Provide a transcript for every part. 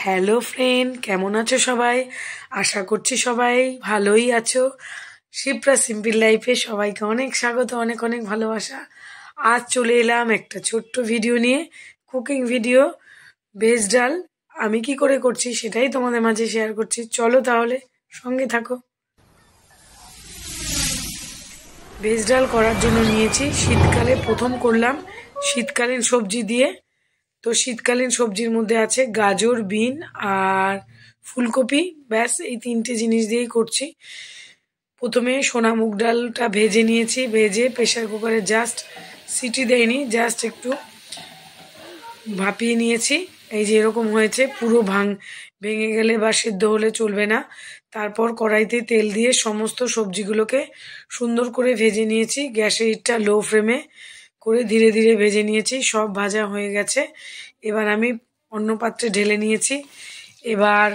Hello friend, কেমন আছো সবাই? আশা করছি সবাই ভালোই আছো। শিপ্রা সিম্পল লাইফে সবাইকে অনেক স্বাগত, অনেক অনেক ভালোবাসা। আজ চলে এলাম একটা ছোট্ট ভিডিও নিয়ে, কুকিং ভিডিও। ভেজ ডাল আমি কি করে করছি সেটাই তোমাদের মাঝে শেয়ার করছি। চলো তাহলে সঙ্গে থাকো। ভেজ ডাল করার জন্য নিয়েছি, শীতকালে প্রথম করলাম শীতকালীন সবজি দিয়ে। তো শীতকালীন সবজির মধ্যে আছে গাজর, বিন আর ফুলকপি। ব্যাস এই তিনটে জিনিস দিয়েই করছি। প্রথমে সোনা মুগ ডালটা ভেজে নিয়েছি, ভেজে প্রেশার কুকারে জাস্ট সিটি দেয়নি, জাস্ট একটু ভাপিয়ে নিয়েছি। এই যে এরকম হয়েছে, পুরো ভেঙে গেলে বা সেদ্ধ হলে চলবে না। তারপর কড়াইতে তেল দিয়ে সমস্ত সবজিগুলোকে সুন্দর করে ভেজে নিয়েছি। গ্যাসের হিটটা লো ফ্লেমে করে ধীরে ধীরে ভেজে নিয়েছি। সব ভাজা হয়ে গেছে। এবার আমি অন্য পাত্রে ঢেলে নিয়েছি। এবার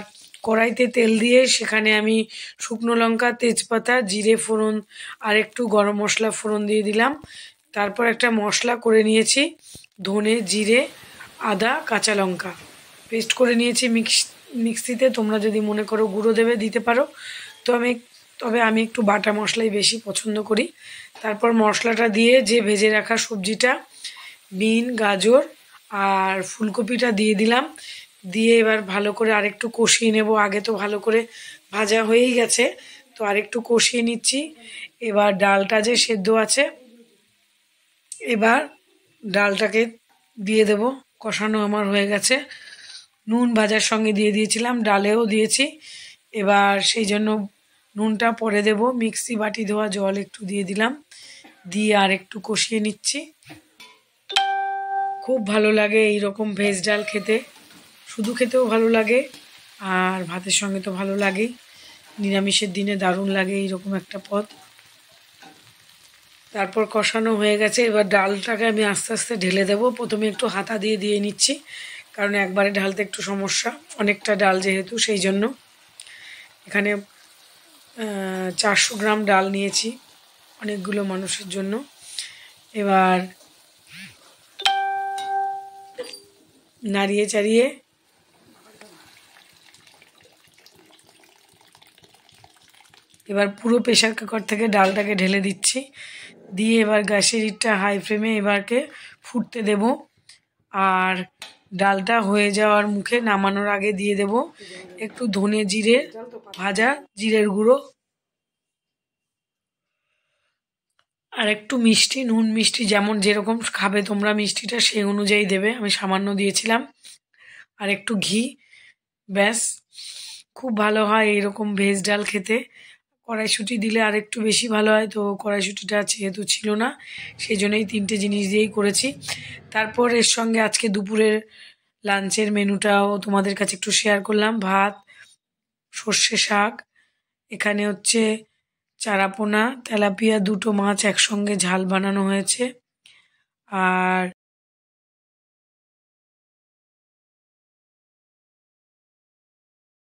কড়াইতে তেল দিয়ে সেখানে আমি শুকনো লঙ্কা, তেজপাতা, জিরে ফোড়ন আর একটু গরম মশলা ফোড়ন দিয়ে দিলাম। তারপর একটা মশলা করে নিয়েছি, ধনে, জিরে, আদা, কাঁচা লঙ্কা পেস্ট করে নিয়েছি মিক্সিতে। তোমরা যদি মনে করো গুঁড়ো দেবে দিতে পারো, তবে আমি একটু বাটা মশলাই বেশি পছন্দ করি। তারপর মশলাটা দিয়ে যে ভেজে রাখা সবজিটা, বিন, গাজর আর ফুলকপিটা দিয়ে দিলাম। দিয়ে এবার ভালো করে আরেকটু কষিয়ে নেব। আগে তো ভালো করে ভাজা হয়েই গেছে, তো আরেকটু কষিয়ে নিচ্ছি। এবার ডালটা যে সেদ্ধ আছে, এবার ডালটাকে দিয়ে দেব। কষানো আমার হয়ে গেছে। নুন ভাজার সঙ্গে দিয়ে দিয়েছিলাম, ডালেও দিয়েছি। এবার সেই জন্য নুনটা পরে দেব। মিক্সি বাটি ধোয়া জল একটু দিয়ে দিলাম, দিয়ে আর একটু কষিয়ে নিচ্ছি। খুব ভালো লাগে এই রকম ভেজ ডাল খেতে, শুধু খেতেও ভালো লাগে আর ভাতের সঙ্গে তো ভালো লাগেই। নিরামিষের দিনে দারুণ লাগে এইরকম একটা পদ। তারপর কষানো হয়ে গেছে, এবার ডালটাকে আমি আস্তে আস্তে ঢেলে দেবো। প্রথমে একটু হাতা দিয়ে দিয়ে নিচ্ছি, কারণ একবারে ঢালতে একটু সমস্যা, অনেকটা ডাল যেহেতু, সেই জন্য। এখানে 400 গ্রাম ডাল নিয়েছি অনেকগুলো মানুষের জন্য। এবার নাড়িয়ে চাড়িয়ে এবার পুরো প্রেশার কুকার থেকে ডালটাকে ঢেলে দিচ্ছি। দিয়ে এবার গ্যাসের হিটটা হাই ফ্লেমে এবারকে ফুটতে দেব। আর ডালটা হয়ে যাওয়ার মুখে নামানোর আগে দিয়ে দেব একটু ধনে জিরে ভাজা, জিরের গুঁড়ো আর একটু মিষ্টি, নুন মিষ্টি যেরকম খাবে তোমরা মিষ্টিটা সেই অনুযায়ী দেবে। আমি সামান্য দিয়েছিলাম। আর একটু ঘি। ব্যাস, খুব ভালো হয় এইরকম ভেজ ডাল খেতে। কড়াইশুঁটি দিলে আর একটু বেশি ভালো হয়, তো কড়াইশুঁটিটা যেহেতু ছিল না, সেই জন্যই তিনটে জিনিস দিয়েই করেছি। তারপর এর সঙ্গে আজকে দুপুরের লাঞ্চের মেনুটাও তোমাদের কাছে একটু শেয়ার করলাম। ভাত, সর্ষে শাক, এখানে হচ্ছে চারাপোনা, তেলাপিয়া, দুটো মাছ একসঙ্গে ঝাল বানানো হয়েছে। আর